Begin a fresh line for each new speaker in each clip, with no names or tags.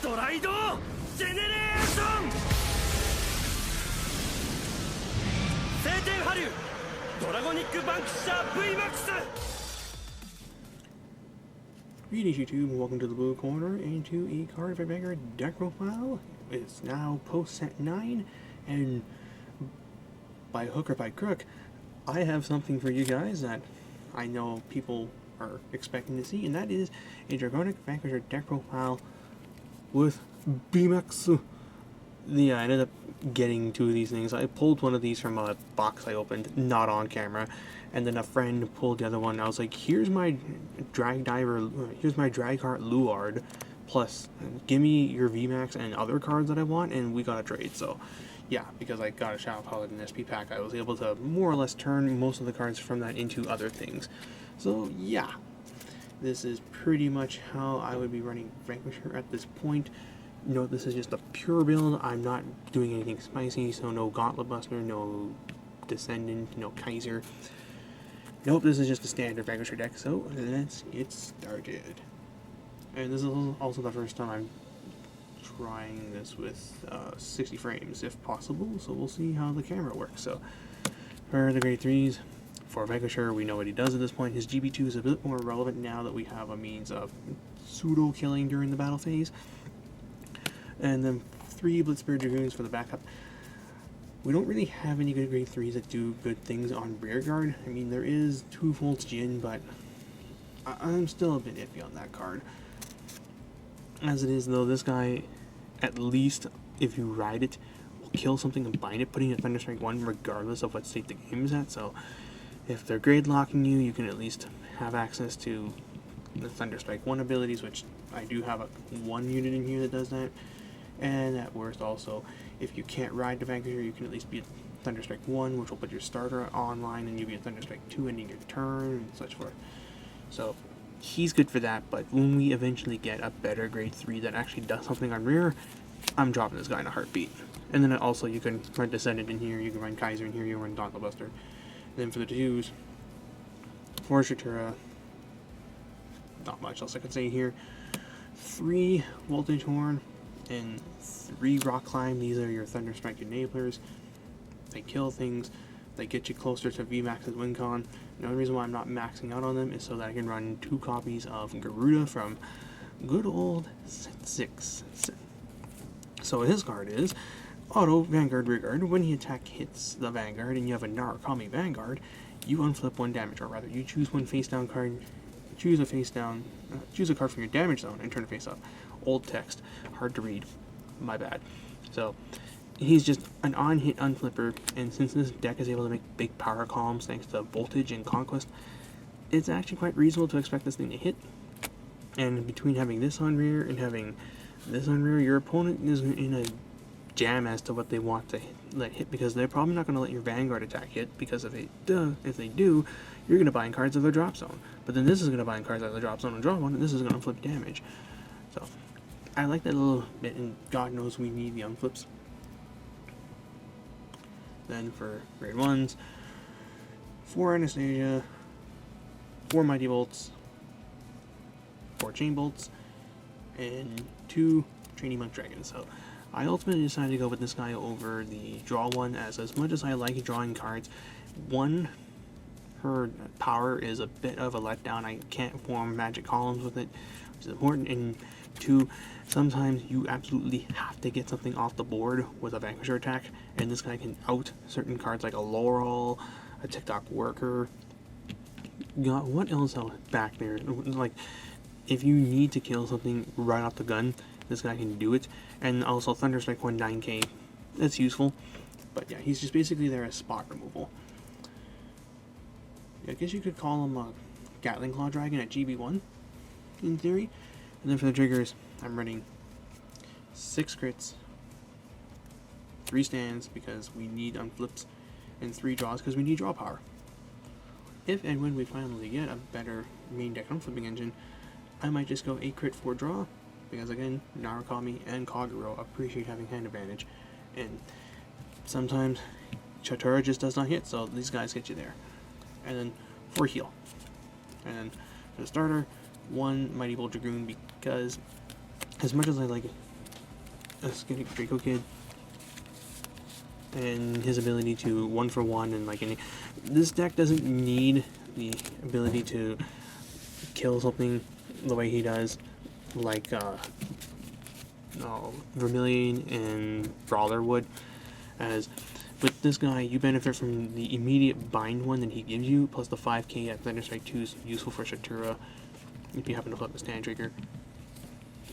Greetings YouTube, welcome to the Blue Corner and to a Cardfight Vanguard deck profile. It's now post set 9, and by hook or by crook, I have something for you guys that I know people are expecting to see, and that is a Dragonic Vanquisher deck profile with VMAX. Yeah, I ended up getting 2 of these things. I pulled one of these from a box I opened, not on camera, and then a friend pulled the other one. I was like, here's my Drag Cart Luard, plus give me your VMAX and other cards that I want, and we got a trade. So yeah, because I got a Shadow Paladin SP pack, I was able to more or less turn most of the cards from that into other things. So yeah, this is pretty much how I would be running Vanquisher at this point. Note this is just a pure build. I'm not doing anything spicy, so no Gauntlet Buster, no Descendant, no Kaiser. Nope, this is just a standard Vanquisher deck, so let's get started. And this is also the first time I'm trying this with 60 frames, if possible, so we'll see how the camera works. So, for the grade 3s, for Vanquisher, we know what he does at this point. His GB2 is a bit more relevant now that we have a means of pseudo-killing during the battle phase. And then 3 Blitzbeard Dragoons for the backup. We don't really have any good grade 3s that do good things on rear guard. I mean, there is 2 Volts Jin, but I'm still a bit iffy on that card. As it is, though, this guy, at least if you ride it, will kill something and bind it, putting a Thunderstrike 1 regardless of what state the game is at. So if they're grade locking you, you can at least have access to the Thunderstrike 1 abilities, which I do have 1 unit in here that does that. And at worst also, if you can't ride the Vanquisher, you can at least be a Thunderstrike 1, which will put your starter online, and you'll be a Thunderstrike 2 ending your turn, and such forth. So he's good for that, but when we eventually get a better grade 3 that actually does something on rear, I'm dropping this guy in a heartbeat. And then also you can run Descendant in here, you can run Kaiser in here, you can run Gauntlet Buster. And then for the 2s, for Shatura, not much else I could say here. 3 Voltage Horn and 3 Rock Climb. These are your Thunderstrike enablers. They kill things. They get you closer to VMAX's WinCon. The only reason why I'm not maxing out on them is so that I can run 2 copies of Garuda from good old set 6. So his card is Auto Vanguard Rearguard. When the attack hits the Vanguard and you have a Narukami Vanguard, you unflip 1 damage, or rather, you choose 1 face down card. Choose a card from your damage zone and turn it face up. Old text, hard to read, my bad. So he's just an on-hit unflipper, and since this deck is able to make big power columns thanks to Voltage and Conquest, it's actually quite reasonable to expect this thing to hit. And between having this on rear and having this on rear, your opponent is in a jam as to what they want to let hit, because they're probably not going to let your Vanguard attack hit, because if they do, you're going to bind cards of their drop zone. But then this is going to bind cards out of the drop zone and draw 1, and this is going to flip damage. So I like that a little bit, and God knows we need the unflips. Then for grade 1s, 4 Anastasia, 4 Mighty Bolts, 4 Chain Bolts, and 2 Training Monk Dragons. So I ultimately decided to go with this guy over the draw one, as much as I like drawing cards, 1, her power is a bit of a letdown. I can't form magic columns with it, which is important, and 2, sometimes you absolutely have to get something off the board with a Vanquisher attack, and this guy can out certain cards like a Laurel, a TikTok Worker. God, what else back there? Like, if you need to kill something right off the gun, this guy can do it. And also Thunderstrike 1 9k, that's useful. But yeah, he's just basically there as spot removal. I guess you could call him a Gatling Claw Dragon at GB1, in theory. And then for the triggers, I'm running 6 crits, 3 stands because we need unflips, and 3 draws because we need draw power. If and when we finally get a better main deck unflipping engine, I might just go 8 crit 4 draw, because again, Narukami and Kagero appreciate having hand advantage, and sometimes Chatura just does not hit, so these guys get you there. And then 4 heal. And then for the starter, 1 Mighty Bolt Dragoon, because as much as I like Aesthetic Draco Kid and his ability to 1-for-1 and like this deck doesn't need the ability to kill something the way he does, like Vermilion and Brawler would. As with this guy, you benefit from the immediate bind one that he gives you, plus the 5k at Thunder Strike 2 is useful for Shatura if you happen to flip the Stand Trigger.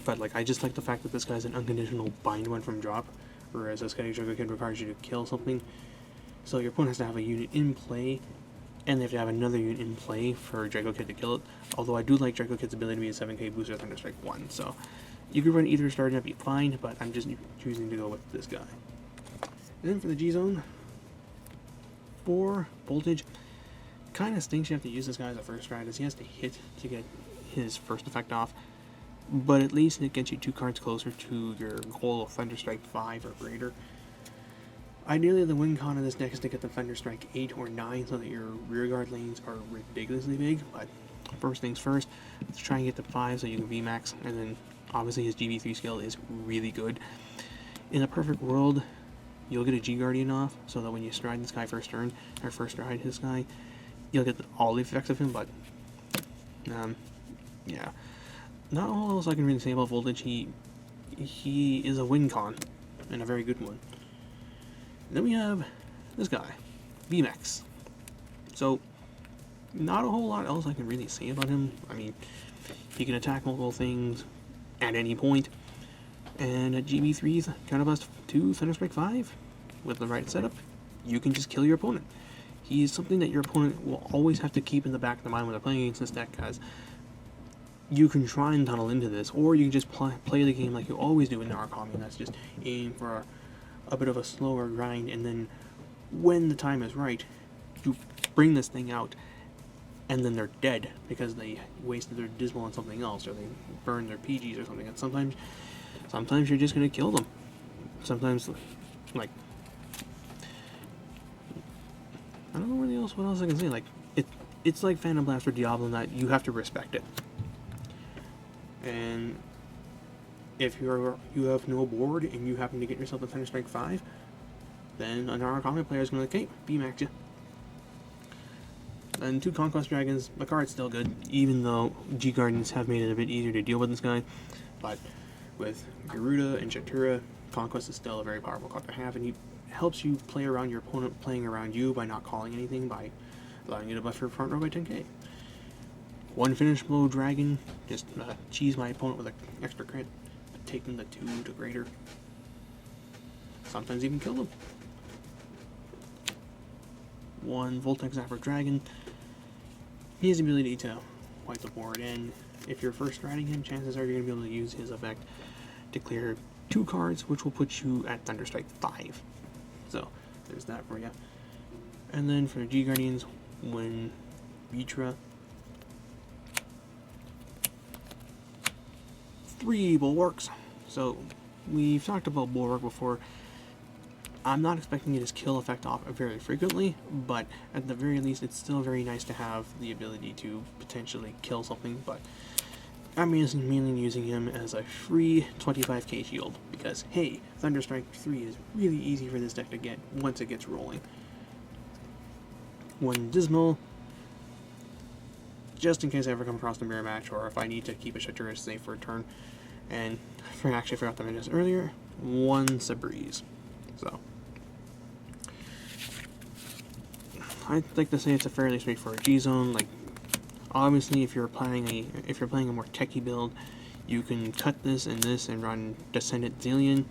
But like, I just like the fact that this guy's an unconditional bind one from drop, whereas Aesthetic Draco Kid requires you to kill something. So your opponent has to have a unit in play, and they have to have another unit in play for Draco Kid to kill it. Although I do like Draco Kid's ability to be a 7k booster Thunder Strike 1, so you could run either starting, that'd be fine, but I'm just choosing to go with this guy. And then for the G-Zone, 4 Voltage. Kind of stinks you have to use this guy as a first strat, as he has to hit to get his first effect off. But at least it gets you 2 cards closer to your goal of Thunder Strike 5 or greater. Ideally, the win con of this deck is to get the Thunder Strike 8 or 9 so that your rearguard lanes are ridiculously big. But first things first, let's try and get to 5 so you can VMAX. And then obviously his GB3 skill is really good. In a perfect world, you'll get a G-Guardian off so that when you stride this guy first turn, or first stride this guy, you'll get all the effects of him. But yeah, not all else I can really say about Voltage. He is a win con, and a very good one. Then we have this guy, VMAX. So, not a whole lot else I can really say about him. I mean, he can attack multiple things at any point, and at GB3's Counterblast 2 Thunder Strike 5, with the right setup, you can just kill your opponent. He is something that your opponent will always have to keep in the back of the mind when they're playing against this deck, because you can try and tunnel into this, or you can just play the game like you always do in Narcomi, and that's just aim for a bit of a slower grind, and then when the time is right, you bring this thing out, and then they're dead because they wasted their Dismal on something else, or they burned their PGs or something. And sometimes you're just gonna kill them. Sometimes, like, I don't know what else I can say. Like, it's like Phantom Blast or Diablo, that you have to respect it. And if you have no board and you happen to get yourself a Thunder Strike 5, then another common player is going to, okay, VMAX you. And 2 Conquest Dragons, the card's still good, even though G-Guardians have made it a bit easier to deal with this guy. But with Garuda and Shatura, Conquest is still a very powerful card to have, and he helps you play around your opponent playing around you by not calling anything, by allowing you to buff your front row by 10k. 1 Finish Blow Dragon, just cheese my opponent with an extra crit, take them to 2 to greater. Sometimes even kill them. 1 Voltex Zapper Dragon. He has the ability to wipe the board, and if you're first striding him, chances are you're going to be able to use his effect to clear 2 cards, which will put you at Thunder Strike 5. So, there's that for you. And then for the G-Guardians, when Vitra, 3 Bulwarks. So, we've talked about Bulwark before. I'm not expecting to just kill effect off very frequently, but at the very least, it's still very nice to have the ability to potentially kill something. But I'm mainly using him as a free 25k shield, because hey, Thunder Strike 3 is really easy for this deck to get once it gets rolling. 1 Dismal, just in case I ever come across the mirror match, or if I need to keep a Shatura safe for a turn. And I actually forgot to mention this earlier, 1 Sabreeze. So, I'd like to say it's a fairly straightforward G-Zone. Like, obviously, if you're playing a more techie build, you can cut this and run Descendant Zillion.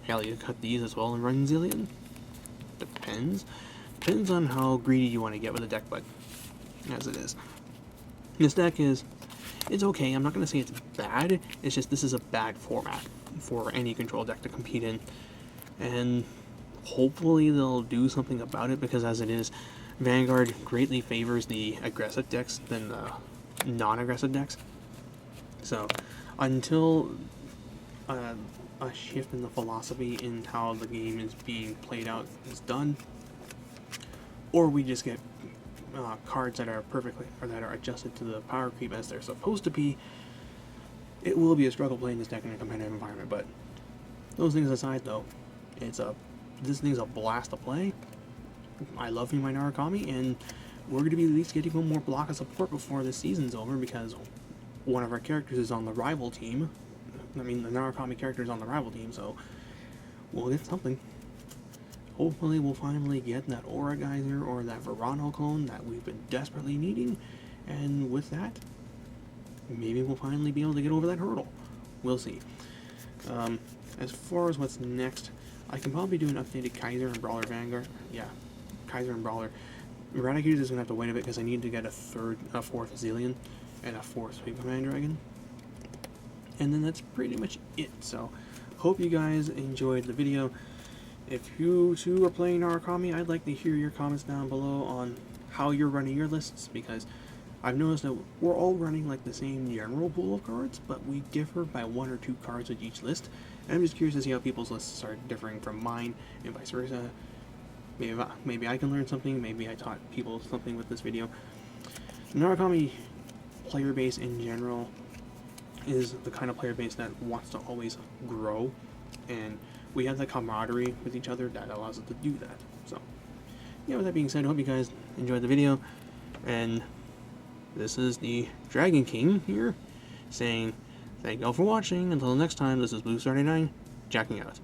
Hell, you cut these as well and run Zillion. Depends on how greedy you want to get with the deck, but as it is. This deck it's okay. I'm not going to say it's bad. It's just this is a bad format for any control deck to compete in. And hopefully they'll do something about it, because as it is, Vanguard greatly favors the aggressive decks than the non-aggressive decks. So until a shift in the philosophy in how the game is being played out is done, or we just get cards that are adjusted to the power creep as they're supposed to be, it will be a struggle playing this deck in a competitive environment. But Those things aside, though, this thing's a blast to play. I love me my Narukami, and we're going to be at least getting one more block of support before this season's over, because one of our characters is on the rival team. I mean, the Narukami character is on the rival team, so we'll get something. Hopefully we'll finally get that Aura Geyser or that Verano clone that we've been desperately needing, and with that, maybe we'll finally be able to get over that hurdle. We'll see. As far as what's next, I can probably do an updated Kaiser and Brawler Vanguard. Yeah, Kaiser and Brawler. Eradicated is going to have to wait a bit because I need to get a fourth Zillion and a fourth Sweet Command Dragon. And then that's pretty much it. So, hope you guys enjoyed the video. If you too are playing Narukami, I'd like to hear your comments down below on how you're running your lists, because I've noticed that we're all running like the same general pool of cards, but we differ by 1 or 2 cards with each list. And I'm just curious to see how people's lists are differing from mine, and vice versa. Maybe I can learn something, maybe I taught people something with this video. Narukami player base in general is the kind of player base that wants to always grow, and we have that camaraderie with each other that allows us to do that. So, yeah, with that being said, I hope you guys enjoyed the video, and this is the Dragon King here, saying thank you all for watching. Until next time, this is Blue39, jacking out.